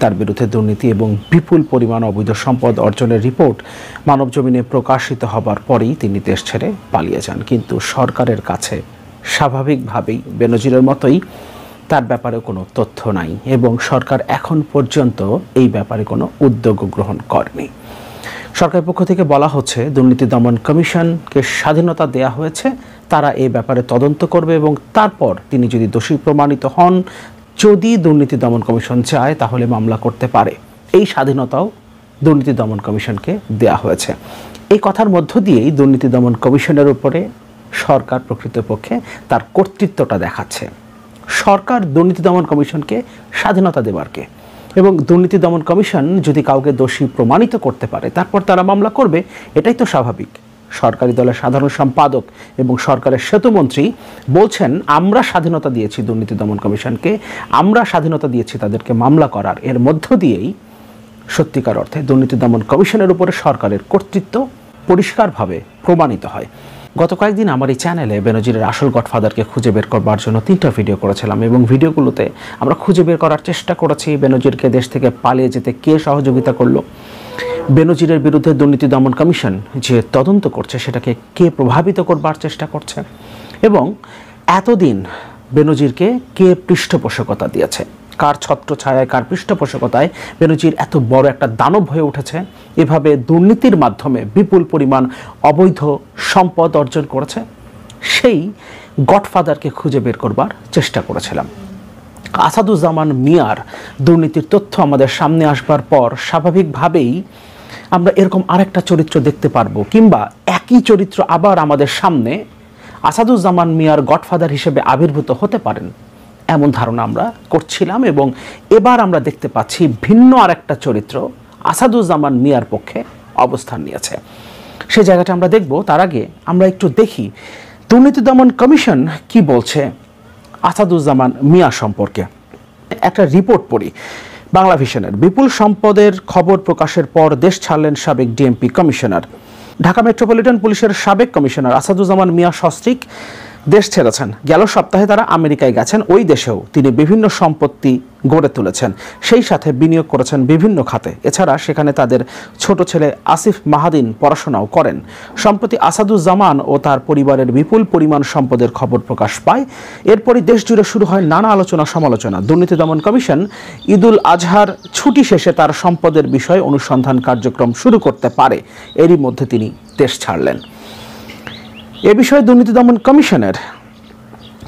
তার বিরুদ্ধে দুর্নীতি এবং বিপুল পরিমাণ অবৈধ সম্পদ অর্জনের রিপোর্ট মানবজমিনে প্রকাশিত হবার পরেই তিনি দেশ ছেড়ে পালিয়ে যান। কিন্তু সরকারের কাছে স্বাভাবিকভাবেই বেনজিরের মতোই তার ব্যাপারে কোনো তথ্য নাই এবং সরকার এখন পর্যন্ত এই ব্যাপারে কোনো উদ্যোগ গ্রহণ করেনি। সরকারের পক্ষ থেকে বলা হচ্ছে দুর্নীতি দমন কমিশনকে স্বাধীনতা দেয়া হয়েছে, তারা এই ব্যাপারে তদন্ত করবে এবং তারপর তিনি যদি দোষী প্রমাণিত হন, যদি দুর্নীতি দমন কমিশন চায় তাহলে মামলা করতে পারে। এই স্বাধীনতাও দুর্নীতি দমন কমিশনকে দেয়া হয়েছে। এই কথার মধ্য দিয়েই দুর্নীতি দমন কমিশনের উপরে সরকার প্রকৃতপক্ষে তার কর্তৃত্বটা দেখাচ্ছে। সরকার দুর্নীতি দমন কমিশনকে স্বাধীনতা দেবার কে, এবং দুর্নীতি দমন কমিশন যদি কাউকে দোষী প্রমাণিত করতে পারে তারপর তারা মামলা করবে, এটাই তো স্বাভাবিক। সরকারি দলের সাধারণ সম্পাদক এবং সরকারের সেতুমন্ত্রী বলছেন আমরা স্বাধীনতা দিয়েছি দুর্নীতি দমন কমিশনকে, আমরা স্বাধীনতা দিয়েছি তাদেরকে মামলা করার। এর মধ্য দিয়েই সত্যিকার অর্থে দুর্নীতি দমন কমিশনের উপরে সরকারের কর্তৃত্ব পরিষ্কারভাবে প্রমাণিত হয়। গত কয়েকদিন আমার এই চ্যানেলে বেনজিরের আসল গডফাদারকে খুঁজে বের করবার জন্য 3টা ভিডিও করেছিলাম এবং ভিডিওগুলোতে আমরা খুঁজে বের করার চেষ্টা করেছি বেনজিরকে দেশ থেকে পালিয়ে যেতে কে সহযোগিতা করলো, বেনজিরের বিরুদ্ধে দুর্নীতি দমন কমিশন যে তদন্ত করছে সেটাকে কে প্রভাবিত করবার চেষ্টা করছে, এবং এতদিন বেনজিরকে কে পৃষ্ঠপোষকতা দিয়েছে, কার ছত্রছায়ায় কার পৃষ্ঠপোষকতায় বেনজির এত বড় একটা দানব হয়ে উঠেছে, এভাবে দুর্নীতির মাধ্যমে বিপুল পরিমাণ অবৈধ সম্পদ অর্জন করেছে, সেই গডফাদারকে খুঁজে বের করবার চেষ্টা করেছিলাম। আসাদুজ্জামান মিয়ার দুর্নীতির তথ্য আমাদের সামনে আসবার পর স্বাভাবিকভাবেই আমরা এরকম আরেকটা চরিত্র দেখতে পারবো, কিংবা একই চরিত্র আবার আমাদের সামনে আসাদুজ্জামান মিয়ার গডফাদার হিসেবে আবির্ভূত হতে পারেন এমন ধারণা আমরা করছিলাম, এবং এবার আমরা দেখতে পাচ্ছি ভিন্ন আরেকটা চরিত্র আসাদুজ্জামান মিয়ার পক্ষে অবস্থান নিয়েছে। সেই জায়গাটা আমরা দেখব। তার আগে আমরা একটু দেখি দুর্নীতি দমন কমিশন কি বলছে আসাদুজ্জামান মিয়া সম্পর্কে। একটা রিপোর্ট পড়ি বাংলা ভিশনের। বিপুল সম্পদের খবর প্রকাশের পর দেশ ছাড়লেন সাবেক ডিএমপি কমিশনার। ঢাকা মেট্রোপলিটন পুলিশের সাবেক কমিশনার আসাদুজ্জামান মিয়া সস্ত্রীক দেশ ছেড়েছেন। গেল সপ্তাহে তারা আমেরিকায় গেছেন। ওই দেশেও তিনি বিভিন্ন সম্পত্তি গড়ে তুলেছেন, সেই সাথে বিনিয়োগ করেছেন বিভিন্ন খাতে। এছাড়া সেখানে তাদের ছোট ছেলে আসিফ মাহাদিন পড়াশোনাও করেন। সম্প্রতি আসাদুজ্জামান ও তার পরিবারের বিপুল পরিমাণ সম্পদের খবর প্রকাশ পায়। এরপরই দেশ জুড়ে শুরু হয় নানা আলোচনা সমালোচনা। দুর্নীতি দমন কমিশন ঈদুল আজহার ছুটি শেষে তার সম্পদের বিষয়ে অনুসন্ধান কার্যক্রম শুরু করতে পারে। এরই মধ্যে তিনি দেশ ছাড়লেন। এ বিষয়ে দুর্নীতি দমন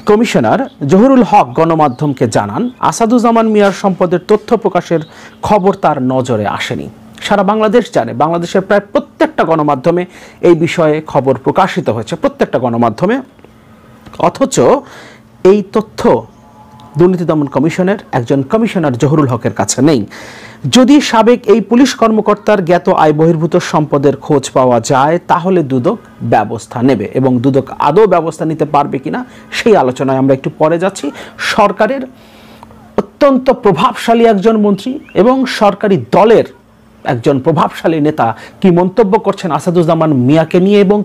কমিশনার জহুরুল হক গণমাধ্যমকে জানান, আসাদুজ্জামান মিয়ার সম্পদের তথ্য প্রকাশের খবর তার নজরে আসেনি। সারা বাংলাদেশ জানে, বাংলাদেশের প্রায় প্রত্যেকটা গণমাধ্যমে এই বিষয়ে খবর প্রকাশিত হয়েছে, প্রত্যেকটা গণমাধ্যমে। অথচ এই তথ্য দুর্নীতি দমন কমিশনের একজন কমিশনার জহুরুল হকের কাছে নেই। যদি সাবেক এই পুলিশ কর্মকর্তার জ্ঞাত আয় বহির্ভূত সম্পদের খোঁজ পাওয়া যায় তাহলে দুদক ব্যবস্থা নেবে, এবং দুদক আদৌ ব্যবস্থা নিতে পারবে কিনা সেই আলোচনায় আমরা একটু পরে যাচ্ছি। সরকারের অত্যন্ত প্রভাবশালী একজন মন্ত্রী এবং সরকারি দলের একজন প্রভাবশালী নেতা কি মন্তব্য করছেন আসাদুজ্জামান মিয়াকে নিয়ে, এবং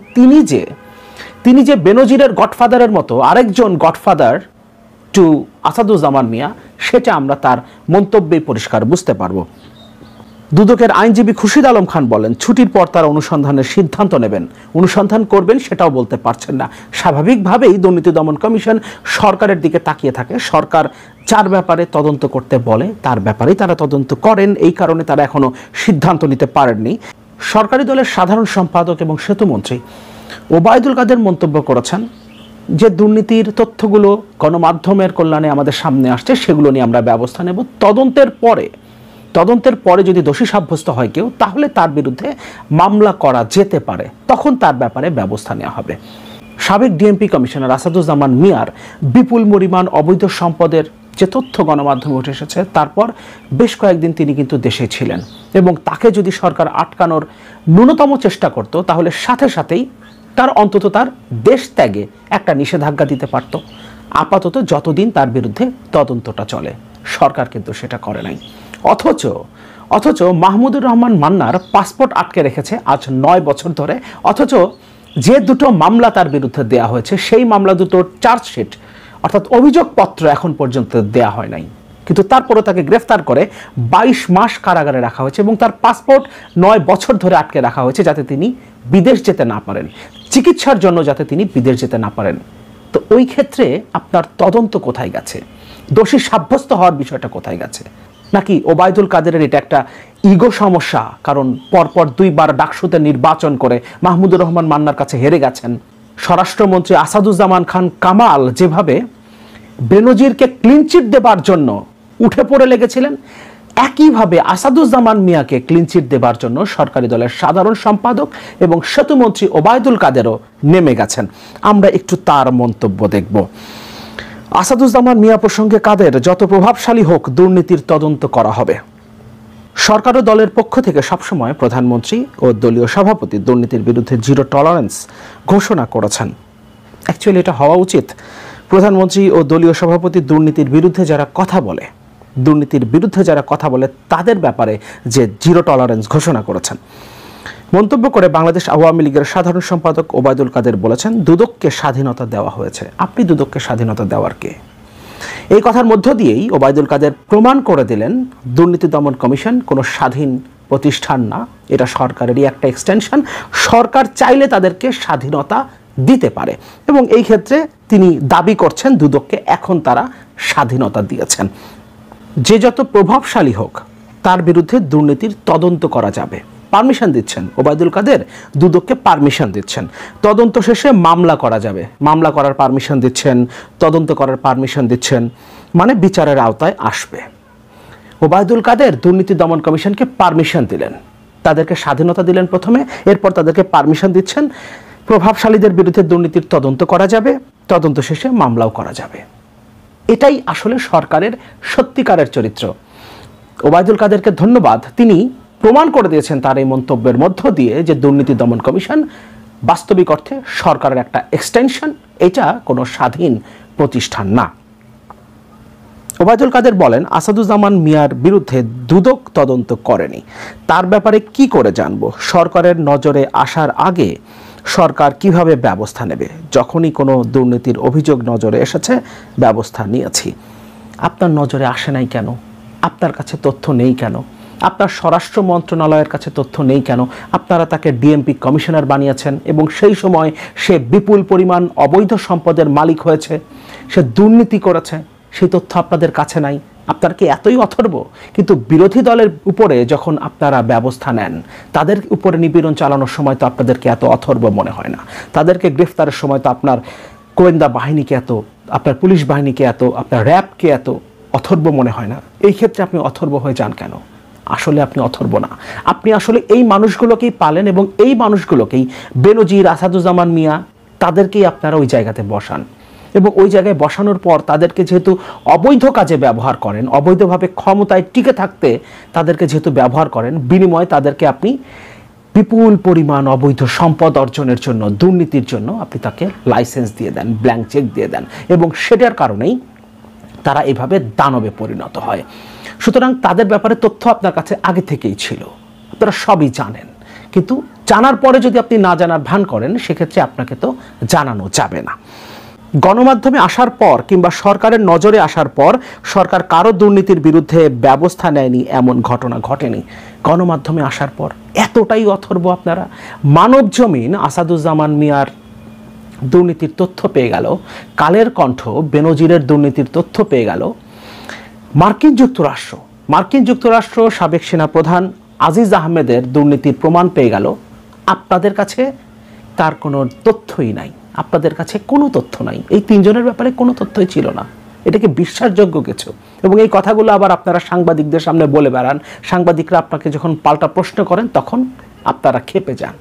তিনি যে বেনজিরের গডফাদারের মতো আরেকজন গডফাদার টু আসাদুজ্জামান মিয়া, সেটা আমরা তার মন্তব্যে পরিষ্কার বুঝতে পারবো। দুদকের আইনজীবী খুরশিদ আলম খান বলেন, ছুটির পর তারা অনুসন্ধানের সিদ্ধান্ত নেবেন। অনুসন্ধান করবেন সেটাও বলতে পারছেন না। স্বাভাবিকভাবেই দুর্নীতি দমন কমিশন সরকারের দিকে তাকিয়ে থাকে। সরকার যার ব্যাপারে তদন্ত করতে বলে তার ব্যাপারেই তারা তদন্ত করেন, এই কারণে তারা এখনো সিদ্ধান্ত নিতে পারেননি। সরকারি দলের সাধারণ সম্পাদক এবং সেতুমন্ত্রী ওবায়দুল কাদের মন্তব্য করেছেন যে দুর্নীতির তথ্যগুলো গণমাধ্যমের কল্যাণে আমাদের সামনে আসছে, সেগুলো নিয়ে আমরা ব্যবস্থা নেব। তদন্তের পরে যদি দোষী সাব্যস্ত হয় কেউ, তাহলে তার বিরুদ্ধে মামলা করা যেতে পারে, তখন তার ব্যাপারে ব্যবস্থা নেওয়া হবে। সাবেক ডিএমপি কমিশনার আসাদুজ্জামান মিয়ার বিপুল পরিমাণ অবৈধ সম্পদের যে তথ্য গণমাধ্যমে উঠে এসেছে, তারপর বেশ কয়েকদিন তিনি কিন্তু দেশে ছিলেন, এবং তাকে যদি সরকার আটকানোর ন্যূনতম চেষ্টা করত তাহলে সাথে সাথেই তার অন্তত তার দেশ ত্যাগে একটা নিষেধাজ্ঞা দিতে পারত। আপাতত যতদিন তার বিরুদ্ধে তদন্তটা চলে, সরকার কিন্তু সেটা করে নাই। অথচ মাহমুদুর রহমান মান্নার পাসপোর্ট আটকে রেখেছে আজ 9 বছর ধরে। অথচ যে দুটো মামলা তার বিরুদ্ধে দেয়া হয়েছে, সেই মামলা দুটোর চার্জশিট অর্থাৎ অভিযোগপত্র এখন পর্যন্ত দেয়া হয় নাই। কিন্তু তারপরও তাকে গ্রেফতার করে 22 মাস কারাগারে রাখা হয়েছে এবং তার পাসপোর্ট 9 বছর ধরে আটকে রাখা হয়েছে যাতে তিনি বিদেশ যেতে না পারেন, চিকিৎসার জন্য যাতে তিনি বিদেশ যেতে না পারেন। তো ওই ক্ষেত্রে আপনার তদন্ত কোথায় গেছে? দোষী সাব্যস্ত হওয়ার বিষয়টা কোথায় গেছে? নাকি ওবায়দুল কাদেরের এটা একটা ইগো সমস্যা, কারণ পরপর 2 বার ডাকসুতে নির্বাচন করে মাহমুদুর রহমান মান্নার কাছে হেরে গেছেন। স্বরাষ্ট্রমন্ত্রী আসাদুজ্জামান খান কামাল যেভাবে বেনজিরকে ক্লিনচিট দেবার জন্য উঠে পড়ে লেগেছিলেন, একইভাবে আসাদুজ্জামান মিয়াকে ক্লিনচিট দেবার জন্য সরকারি দলের সাধারণ সম্পাদক এবং সেতুমন্ত্রী ওবায়দুল কাদেরও নেমে গেছেন। আমরা একটু তার মন্তব্য দেখব। আসাদুজ্জামান মিয়া প্রসঙ্গে কাদের যত প্রভাবশালী হোক দুর্নীতির তদন্ত করা হবে। সরকার ও দলের পক্ষ থেকে সবসময় প্রধানমন্ত্রী ও দলীয় সভাপতি দুর্নীতির বিরুদ্ধে জিরো টলারেন্স ঘোষণা করেছেন। অ্যাকচুয়ালি এটা হওয়া উচিত। প্রধানমন্ত্রী ও দলীয় সভাপতি দুর্নীতির বিরুদ্ধে যারা কথা বলে তাদের ব্যাপারে যে জিরো টলারেন্স ঘোষণা করেছেন। মন্তব্য করে বাংলাদেশ আওয়ামী লীগের সাধারণ সম্পাদক ওবায়দুল কাদের বলেছেন, দুদককে স্বাধীনতা দেওয়া হয়েছে। আপনি দুদককে স্বাধীনতা দেওয়ার কে? এই কথার মধ্য দিয়েই ওবায়দুল কাদের প্রমাণ করে দিলেন দুর্নীতি দমন কমিশন কোনো স্বাধীন প্রতিষ্ঠান না, এটা সরকারেরই একটা এক্সটেনশন। সরকার চাইলে তাদেরকে স্বাধীনতা দিতে পারে এবং এই ক্ষেত্রে তিনি দাবি করছেন দুদককে এখন তারা স্বাধীনতা দিয়েছেন। যে যত প্রভাবশালী হোক তার বিরুদ্ধে দুর্নীতির তদন্ত করা যাবে, পারমিশন দিচ্ছেন ওবায়দুল কাদের, দুদককে পারমিশন দিচ্ছেন। তদন্ত শেষে মামলা করা যাবে, মামলা করার পারমিশন দিচ্ছেন, তদন্ত করার পারমিশন দিচ্ছেন, মানে বিচারের আওতায় আসবে। ওবায়দুল কাদের দুর্নীতি দমন কমিশনকে পারমিশন দিলেন, তাদেরকে স্বাধীনতা দিলেন প্রথমে, এরপর তাদেরকে পারমিশন দিচ্ছেন প্রভাবশালীদের বিরুদ্ধে দুর্নীতির তদন্ত করা যাবে, তদন্ত শেষে মামলাও করা যাবে। এটাই আসলে সরকারের সত্যিকারের চরিত্র। ওবায়দুল কাদেরকে ধন্যবাদ, তিনি প্রমাণ করে দিয়েছেন তার এই মন্তব্যের মধ্য দিয়ে যে দুর্নীতি দমন কমিশন বাস্তবিক অর্থে সরকারের একটা এক্সটেনশন, এটা কোনো স্বাধীন প্রতিষ্ঠান না। ওবায়দুল কাদের বলেন, আসাদুজ্জামান মিয়ার বিরুদ্ধে দুদক তদন্ত করেনি, তার ব্যাপারে কি করে জানবো? সরকারের নজরে আসার আগে সরকার কিভাবে ব্যবস্থা নেবে? যখনই কোনো দুর্নীতির অভিযোগ নজরে এসেছে ব্যবস্থা নিয়েছি। আপনার নজরে আসে নাই কেন? আপনার কাছে তথ্য নেই কেন? আপনার স্বরাষ্ট্র মন্ত্রণালয়ের কাছে তথ্য নেই কেন? আপনারা তাকে ডিএমপি কমিশনার বানিয়েছেন এবং সেই সময় সে বিপুল পরিমাণ অবৈধ সম্পদের মালিক হয়েছে, সে দুর্নীতি করেছে, সেই তথ্য আপনাদের কাছে নাই। আপনারা কি এতই অথর্ব? কিন্তু বিরোধী দলের উপরে যখন আপনারা ব্যবস্থা নেন, তাদের উপরে নিপীড়ন চালানোর সময় তো আপনাদেরকে এত অথর্ব মনে হয় না। তাদেরকে গ্রেফতারের সময় তো আপনার গোয়েন্দা বাহিনীকে এত, আপনার পুলিশ বাহিনীকে এত, আপনার র্যাবকে এত অথর্ব মনে হয় না। এই ক্ষেত্রে আপনি অথর্ব হয়ে যান কেন? আসলে আপনি অথর্ব না, আপনি আসলে এই মানুষগুলোকেই পালেন এবং এই মানুষগুলোকেই বেনজির, আসাদুজ্জামান মিয়া, তাদেরকেই আপনারা ওই জায়গাতে বসান এবং ওই জায়গায় বসানোর পর তাদেরকে যেহেতু অবৈধ কাজে ব্যবহার করেন, অবৈধভাবে ক্ষমতায় টিকে থাকতে তাদেরকে যেহেতু ব্যবহার করেন, বিনিময়ে তাদেরকে আপনি বিপুল পরিমাণ অবৈধ সম্পদ অর্জনের জন্য, দুর্নীতির জন্য আপনি তাকে লাইসেন্স দিয়ে দেন, ব্ল্যাঙ্ক চেক দিয়ে দেন এবং সেটার কারণেই তারা এভাবে দানবে পরিণত হয়। সুতরাং তাদের ব্যাপারে তথ্য আপনার কাছে আগে থেকেই ছিল, আপনারা সবই জানেন, কিন্তু জানার পরে যদি আপনি না জানার ভান করেন সেক্ষেত্রে আপনাকে তো জানানো যাবে না। গণমাধ্যমে আসার পর কিংবা সরকারের নজরে আসার পর সরকার কারো দুর্নীতির বিরুদ্ধে ব্যবস্থা নেয়নি এমন ঘটনা ঘটেনি। গণমাধ্যমে আসার পর এতটাই অথর্ব আপনারা। মানবজমিন আসাদুজ্জামান মিয়ার দুর্নীতির তথ্য পেয়ে গেল, কালের কণ্ঠ বেনজিরের দুর্নীতির তথ্য পেয়ে গেল, মার্কিন যুক্তরাষ্ট্র সাবেক সেনাপ্রধান আজিজ আহমেদের দুর্নীতির প্রমাণ পেয়ে গেল। আপনাদের কাছে তার কোনো তথ্যই নাই, আপনাদের কাছে কোনো তথ্য নাই। এই তিনজনের ব্যাপারে কোনো তথ্যই ছিল না। এটাকে বিশ্বাসযোগ্য কিছু এবং এই কথাগুলো আবার আপনারা সাংবাদিকদের সামনে বলে বেড়ান। সাংবাদিকরা আপনাকে যখন পাল্টা প্রশ্ন করেন তখন আপনারা ক্ষেপে যান,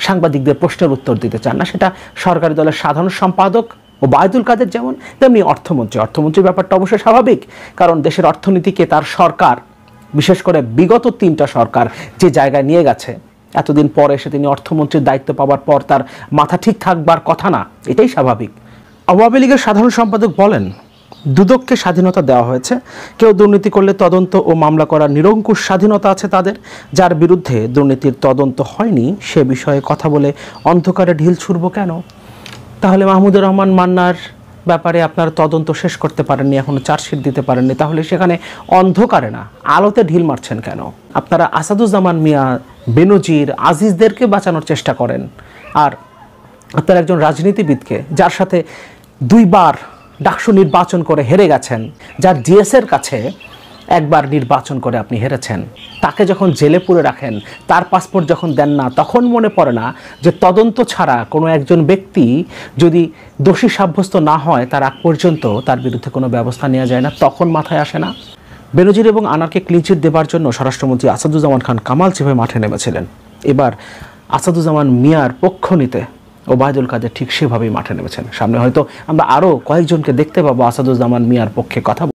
সাংবাদিকদের প্রশ্নের উত্তর দিতে চান না। সেটা সরকারি দলের সাধারণ সম্পাদক ওবায়দুল কাদের যেমন, তেমনি অর্থমন্ত্রীর ব্যাপারটা অবশ্যই স্বাভাবিক, কারণ দেশের অর্থনীতিকে তার সরকার, বিশেষ করে বিগত 3টা সরকার যে জায়গায় নিয়ে গেছে, এতদিন পরে এসে তিনি অর্থমন্ত্রীর দায়িত্ব পাওয়ার পর তার মাথা ঠিক থাকবার কথা না, এটাই স্বাভাবিক। আওয়ামী লীগের সাধারণ সম্পাদক বলেন, দুদককে স্বাধীনতা দেওয়া হয়েছে, কেউ দুর্নীতি করলে তদন্ত ও মামলা করার নিরঙ্কুশ স্বাধীনতা আছে তাদের। যার বিরুদ্ধে দুর্নীতির তদন্ত হয়নি সে বিষয়ে কথা বলে অন্ধকারে ঢিল ছুড়ব কেন? তাহলে মাহমুদুর রহমান মান্নার ব্যাপারে আপনারা তদন্ত শেষ করতে পারেননি, এখনো চার্জশিট দিতে পারেননি, তাহলে সেখানে অন্ধকারে না আলোতে ঢিল মারছেন কেন? আপনারা আসাদুজ্জামান মিয়া, বেনজির, আজিজদেরকে বাঁচানোর চেষ্টা করেন, আর আপনারা একজন রাজনীতিবিদকে যার সাথে 2 বার ডাকসু নির্বাচন করে হেরে গেছেন, যার ডিএসের কাছে একবার নির্বাচন করে আপনি হেরেছেন, তাকে যখন জেলে পুরে রাখেন, তার পাসপোর্ট যখন দেন না, তখন মনে পড়ে না যে তদন্ত ছাড়া কোনো একজন ব্যক্তি যদি দোষী সাব্যস্ত না হয় তার আগ পর্যন্ত তার বিরুদ্ধে কোনো ব্যবস্থা নেওয়া যায় না? তখন মাথায় আসে না? বেনজির এবং আনারকে ক্লিনচিট দেবার জন্য স্বরাষ্ট্রমন্ত্রী আসাদুজ্জামান খান কামাল চেপে মাঠে নেমেছিলেন। এবার আসাদুজ্জামান মিয়ার পক্ষ নিতে ওবায়দুল কাদের ঠিক সেভাবেই মাঠে নেমেছেন। সামনে হয়তো আমরা আরও কয়েকজনকে দেখতে পাবো আসাদুজ্জামান মিয়ার পক্ষে কথা